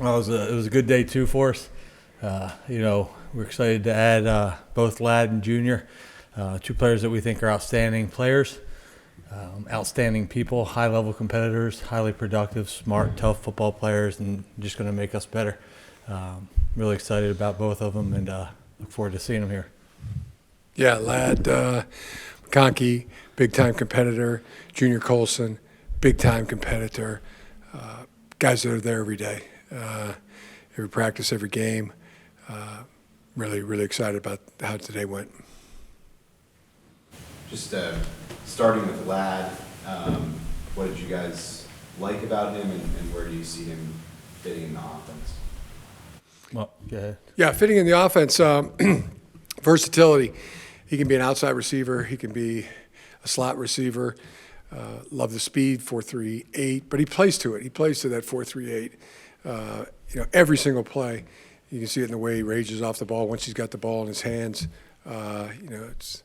Well, it was a good day too for us. We're excited to add both Ladd and Junior, two players that we think are outstanding players, outstanding people, high-level competitors, highly productive, smart, tough football players, and just going to make us better. Really excited about both of them, and look forward to seeing them here. Yeah, Ladd McConkey, big-time competitor. Junior Colson, big-time competitor. Guys that are there every day, every practice, every game. Really, really excited about how today went. Just starting with Ladd, what did you guys like about him, and where do you see him fitting in the offense? Well, go ahead. Yeah, fitting in the offense, versatility. He can be an outside receiver. He can be a slot receiver. Love the speed, 4.38, but he plays to it. He plays to that 4.38. Every single play, you can see it in the way he rages off the ball once he's got the ball in his hands. It's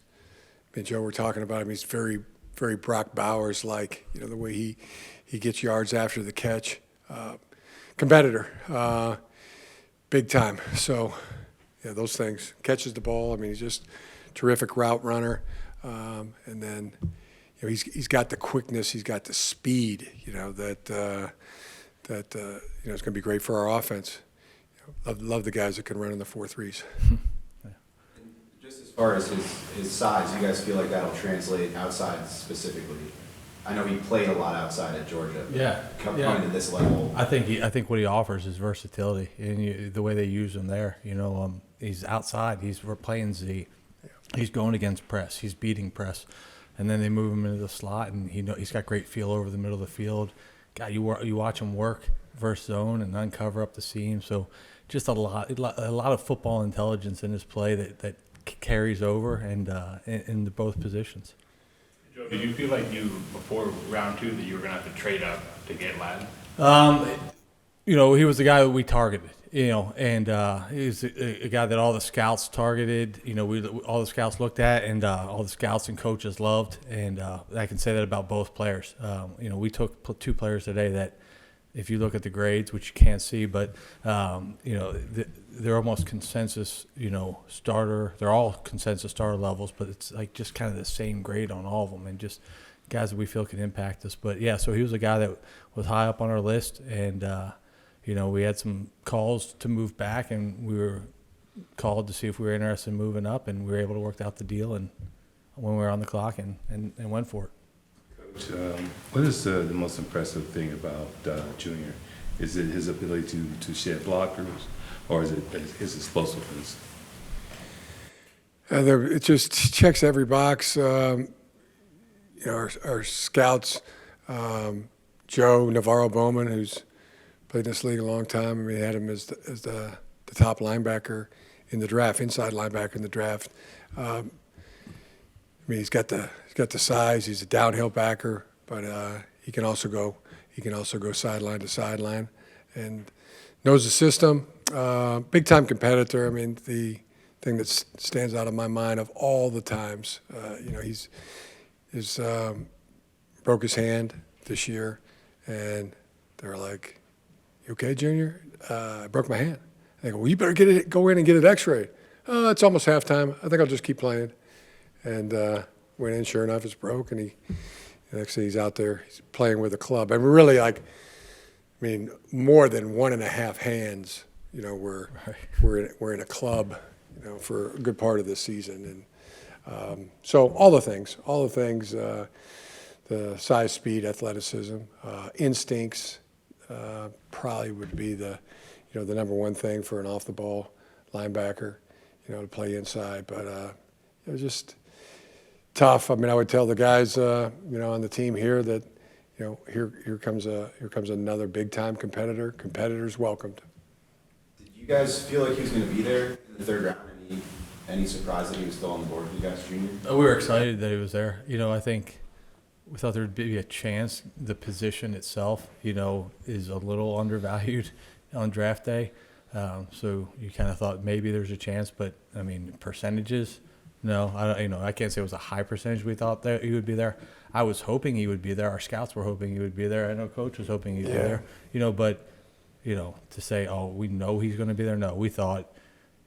me and Joe were talking about him. He's very, very Brock Bowers-like. The way he gets yards after the catch. Competitor, big time. So, yeah, those things. Catches the ball. He's just terrific route runner, and then he's got the quickness. He's got the speed. That it's going to be great for our offense. Love the guys that can run in the 4.3s. Just as far as his size, you guys feel like that'll translate outside specifically? I know he played a lot outside at Georgia. Coming to this level, I think what he offers is versatility, and the way they use him there. He's outside. He's playing Z. He's going against press. He's beating press, and then they move him into the slot, and he's got great feel over the middle of the field. God, you watch him work versus zone and uncover up the seam. So just a lot of football intelligence in his play that carries over and in both positions. Joe, did you feel like before round 2 that you were going to have to trade up to get Ladd? He was the guy that we targeted, and he's a guy that all the scouts targeted, all the scouts looked at, and all the scouts and coaches loved, and I can say that about both players. We took two players today that, if you look at the grades, which you can't see, but they're almost consensus, starter. They're all consensus starter levels, but it's like just kind of the same grade on all of them, and just guys that we feel can impact us. But yeah, so he was a guy that was high up on our list, and we had some calls to move back, and we were called to see if we were interested in moving up, and we were able to work out the deal, and when we were on the clock, and went for it. What is the most impressive thing about Junior? Is it his ability to shed blockers, or is it his explosiveness? It just checks every box. Our scouts, Joe Navarro Bowman, who's played in this league a long time. We had him as the top linebacker in the draft, inside linebacker in the draft. He's got the size. He's a downhill backer, but he can also go sideline to sideline, and knows the system. Big time competitor. The thing that stands out of my mind of all the times, he's broke his hand this year, and they're like, "You okay, Junior? I broke my hand." I go, "Well, you better go in and get it X-rayed." It's almost halftime. I think I'll just keep playing. And went in, sure enough, it's broke, and next thing he's out there, he's playing with a club. And we're really more than 1.5 hands. We're in a club, for a good part of this season, and so all the things, the size, speed, athleticism, instincts, probably would be the number one thing for an off the ball linebacker, to play inside, but it was just tough. I would tell the guys, on the team here that, here comes another big time competitor. Competitors welcomed. Did you guys feel like he was going to be there in the third round? Any surprise that he was still on the board for you guys, Junior? We were excited that he was there. I think we thought there'd be a chance. The position itself, is a little undervalued on draft day. So you kind of thought maybe there's a chance, but percentages. No, I can't say it was a high percentage we thought that he would be there. I was hoping he would be there. Our scouts were hoping he would be there. I know Coach was hoping he'd be there. But to say, oh, we know he's going to be there. No, we thought,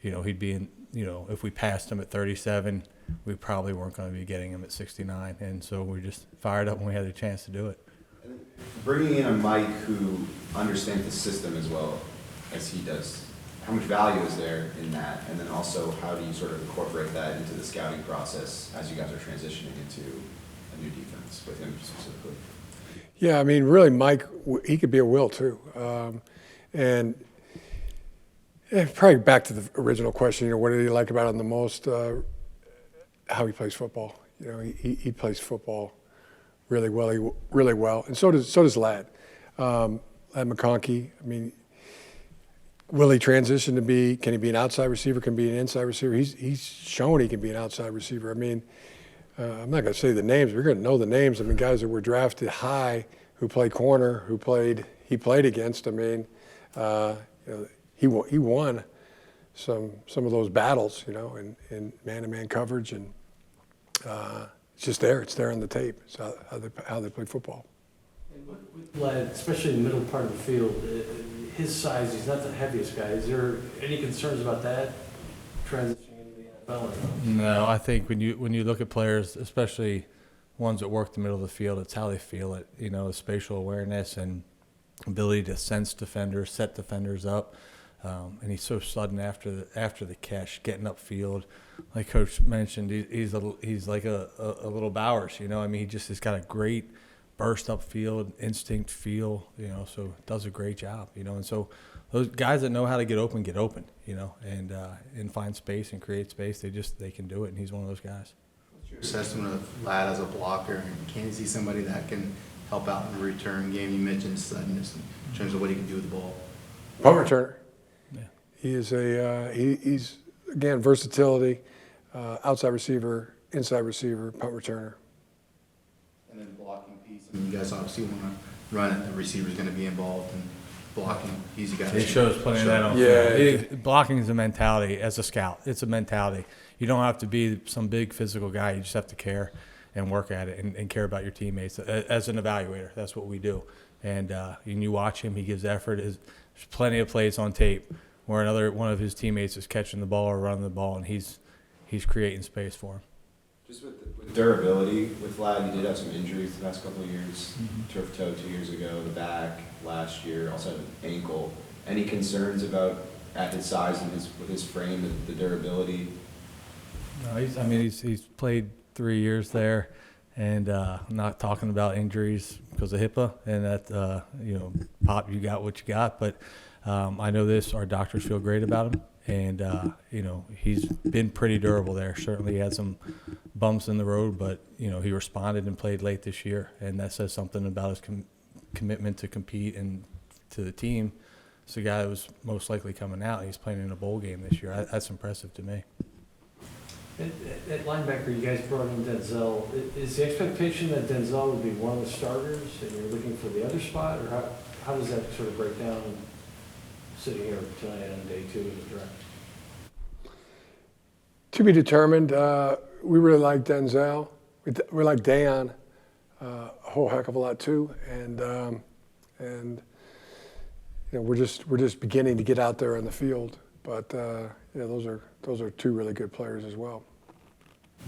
he'd be in, if we passed him at 37, we probably weren't going to be getting him at 69. And so we just fired up when we had a chance to do it. Bringing in a Mike who understands the system as well as he does, how much value is there in that? And then also, how do you sort of incorporate that into the scouting process as you guys are transitioning into a new defense with him specifically? Yeah, I mean, really, Mike, he could be a will too. And probably back to the original question, what did he like about him the most? How he plays football. He plays football really well, and so does Ladd. Ladd McConkey. I mean, will he transition to be? Can he be an outside receiver? Can he be an inside receiver? He's shown he can be an outside receiver. I mean, I'm not going to say the names. We're going to know the names. I mean, guys that were drafted high who played corner, he played against. I mean, he won some of those battles, in man-to-man coverage, and it's just there. It's there on the tape. It's how they play football. With Ladd, especially in the middle part of the field, his size, he's not the heaviest guy. Is there any concerns about that transitioning into the NFL? No, I think when you look at players, especially ones that work the middle of the field, it's how they feel it. Spatial awareness and ability to sense defenders, set defenders up. And he's so sudden after the catch, getting upfield. Like Coach mentioned, he's like a little Bowers. I mean, he's got a great burst upfield, instinct feel. So does a great job. And so those guys that know how to get open, and find space and create space. They can do it, and he's one of those guys. What's your assessment of Ladd as a blocker? And can you see somebody that can help out in the return game? You mentioned suddenness in terms of what he can do with the ball. Punt returner. Yeah. He is he's again versatility, outside receiver, inside receiver, punt returner. And then blocking piece. I mean, you guys obviously want to run it. The receiver's going to be involved in blocking. He's got. He shows plenty of that on film. Blocking is a mentality as a scout. It's a mentality. You don't have to be some big physical guy. You just have to care and work at it and care about your teammates. As an evaluator, that's what we do. And you watch him, he gives effort. There's plenty of plays on tape where another one of his teammates is catching the ball or running the ball, and he's creating space for him. Just with durability, with Ladd, he did have some injuries the past couple of years. Turf toe 2 years ago, the back last year, also had an ankle. Any concerns about at his size and with his frame, the durability? No, he's played 3 years there, and I'm not talking about injuries because of HIPAA, and that Pop, you got what you got. But I know this: our doctors feel great about him, and he's been pretty durable there. Certainly, he had some bumps in the road, but he responded and played late this year, and that says something about his commitment to compete and to the team. It's the guy that was most likely coming out. He's playing in a bowl game this year. That's impressive to me. At linebacker, you guys brought in Denzel. Is the expectation that Denzel would be one of the starters and you're looking for the other spot, or how does that sort of break down sitting here tonight on day 2 of the draft? To be determined. We really like Denzel. We like Dayon a whole heck of a lot too, and we're just beginning to get out there in the field. But those are 2 really good players as well.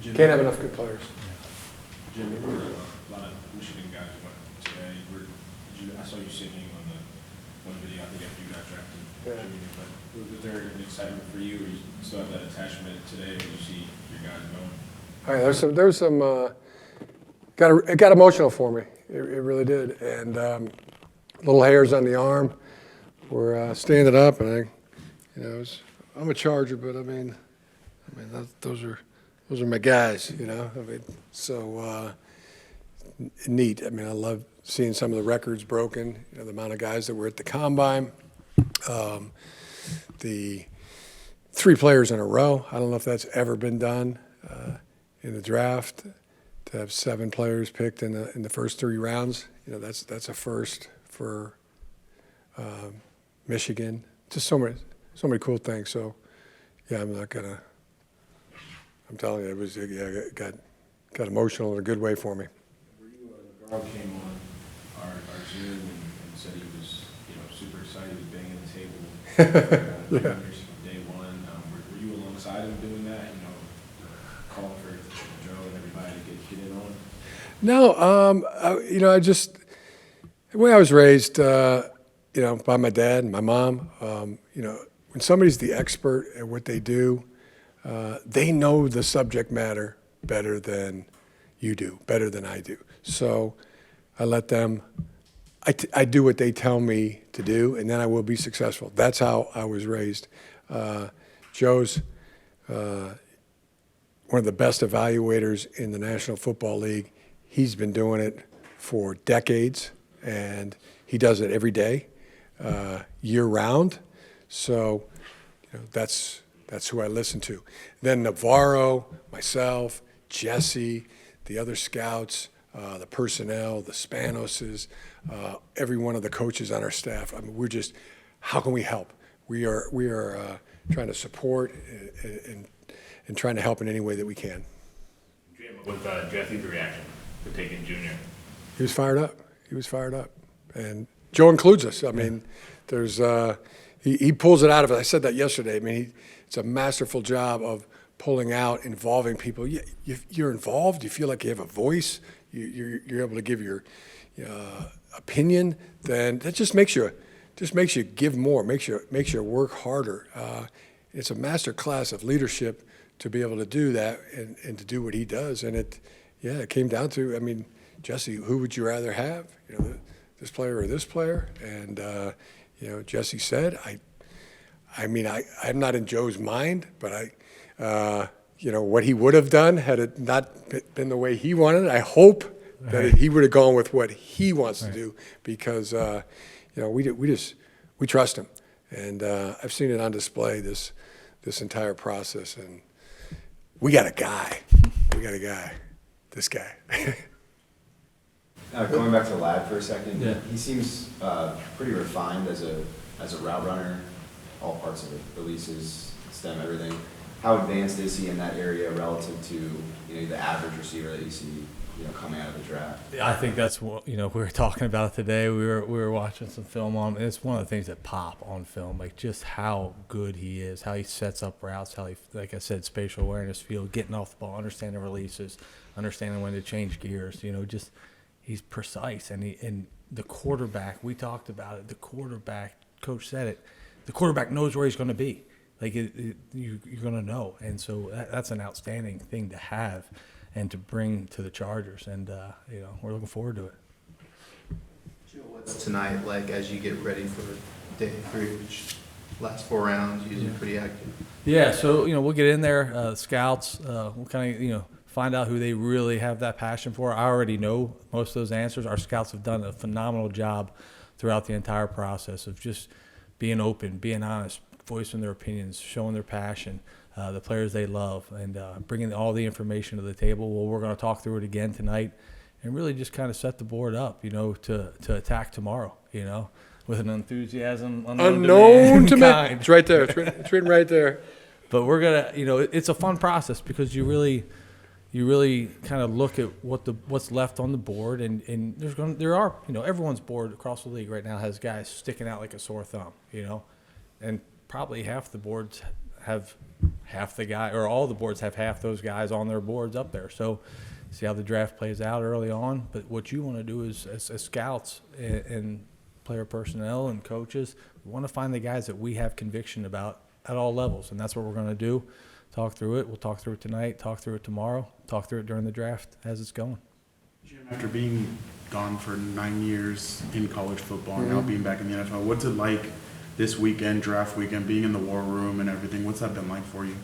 Jim, Can't have enough good players. Jim, there were a lot of Michigan guys went today. I saw you singing on the one video, I think, after you got drafted. Yeah. But was there an excitement for you, or you still have that attachment today when you see your guys going? All right, there's some it got emotional for me. It really did, and little hairs on the arm. We're standing up, and I'm a Charger, but I mean those are my guys, so neat. I mean, I love seeing some of the records broken, the amount of guys that were at the combine, the 3 players in a row. I don't know if that's ever been done in the draft, to have 7 players picked in the first 3 rounds. That's a first for Michigan. Just so many cool things. So, yeah, I'm telling you, it got emotional in a good way for me. Garb came on our Zoom and said he was super excited. He was banging Yeah. Years from day one, were you alongside him doing that, calling for Joe and everybody to get in on it? No, the way I was raised, by my dad and my mom, when somebody's the expert at what they do, they know the subject matter better than you do, better than I do. So I let them, I do what they tell me to do, and then I will be successful. That's how I was raised. Joe's one of the best evaluators in the National Football League. He's been doing it for decades, and he does it every day, year-round. So that's who I listen to. Then Navarro, myself, Jesse, the other scouts, the personnel, the Spanoses, every one of the coaches on our staff. I mean, we're just, how can we help? We are trying to support and trying to help in any way that we can. Jim, what was Jesse's reaction to taking Junior? He was fired up. He was fired up. And Joe includes us. I mean, there's he pulls it out of it. I said that yesterday. I mean, it's a masterful job of pulling out, involving people. You're involved. You feel like you have a voice. You're able to give your opinion. Then that just makes you give more. Makes you work harder. It's a master class of leadership to be able to do that and to do what he does. And it came down to, I mean, Jesse, who would you rather have? This player or this player? And Jesse said, I'm not in Joe's mind, but what he would have done had it not been the way he wanted it. I hope that he would have gone with what he wants to do, because we trust him, and I've seen it on display this entire process, and we got a guy. This guy. Going back to Ladd for a second, Yeah. he seems pretty refined as a route runner, all parts of it, releases, stem, everything. How advanced is he in that area relative to the average receiver that you see coming out of the draft? I think that's what we were talking about today. We were watching some film on him. It's one of the things that pop on film, like just how good he is, how he sets up routes, how he, like I said, spatial awareness, field, getting off the ball, understanding releases, understanding when to change gears. Just he's precise, and the quarterback. We talked about it. The quarterback, coach said it. The quarterback knows where he's going to be. Like you're going to know, and so that's an outstanding thing to have and to bring to the Chargers, and we're looking forward to it. Joe, what's tonight like as you get ready for day 3, which last 4 rounds, usually pretty active? Yeah, so we'll get in there, scouts. We'll kind of find out who they really have that passion for. I already know most of those answers. Our scouts have done a phenomenal job throughout the entire process of just being open, being honest, voicing their opinions, showing their passion, the players they love, and bringing all the information to the table. Well, we're going to talk through it again tonight and really just kind of set the board up, to attack tomorrow, with an enthusiasm Unknown to me. kind. It's right there. It's written right there. But we're going to, it's a fun process because you really kind of look at what's left on the board, and there are everyone's board across the league right now has guys sticking out like a sore thumb, and probably half the boards have half the guy, or all the boards have half those guys on their boards up there. So see how the draft plays out early on. But what you want to do is, as scouts and player personnel and coaches, we want to find the guys that we have conviction about at all levels, and that's what we're going to do. Talk through it. We'll talk through it tonight, talk through it tomorrow, talk through it during the draft as it's going. Jim, after being gone for 9 years in college football and now being back in the NFL, what's it like this weekend, draft weekend, being in the war room and everything? What's that been like for you?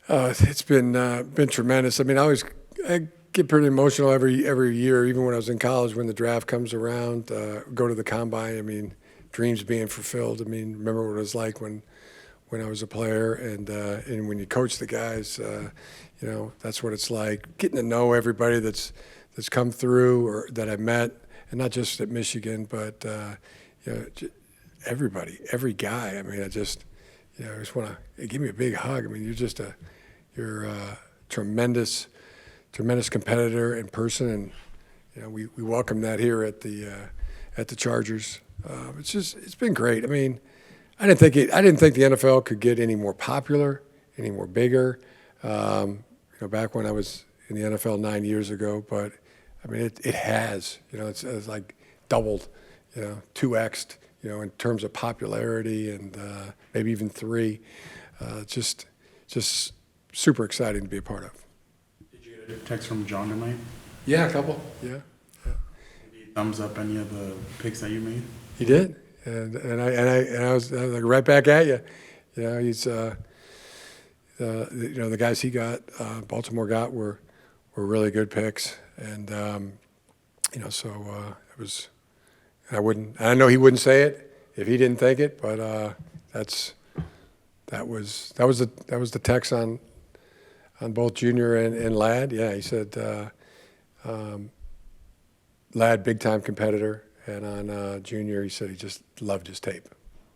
It's been tremendous. I mean, I get pretty emotional every year, even when I was in college. When the draft comes around, go to the combine. I mean, dreams being fulfilled. I mean, remember what it was like when I was a player, and when you coach the guys, that's what it's like. Getting to know everybody that's come through or that I met, and not just at Michigan, but everybody, every guy. I mean, I just want to give me a big hug. I mean, you're a tremendous competitor in person, and we welcome that here at the Chargers. It's been great. I mean, I didn't think the NFL could get any more popular, any more bigger. Back when I was in the NFL 9 years ago, but I mean, it has. It's like doubled, 2x'd, in terms of popularity, and maybe even 3. Just super exciting to be a part of. Did you get a text from John tonight? Yeah, a couple. Yeah. Did he thumbs up any of the picks that you made? He did, and I was like right back at you. He's the guys he got, Baltimore got were really good picks, and so it was. I know he wouldn't say it if he didn't think it, but that was the text on both Junior and Ladd. Yeah, he said Ladd, big time competitor. And on Junior, he said he just loved his tape.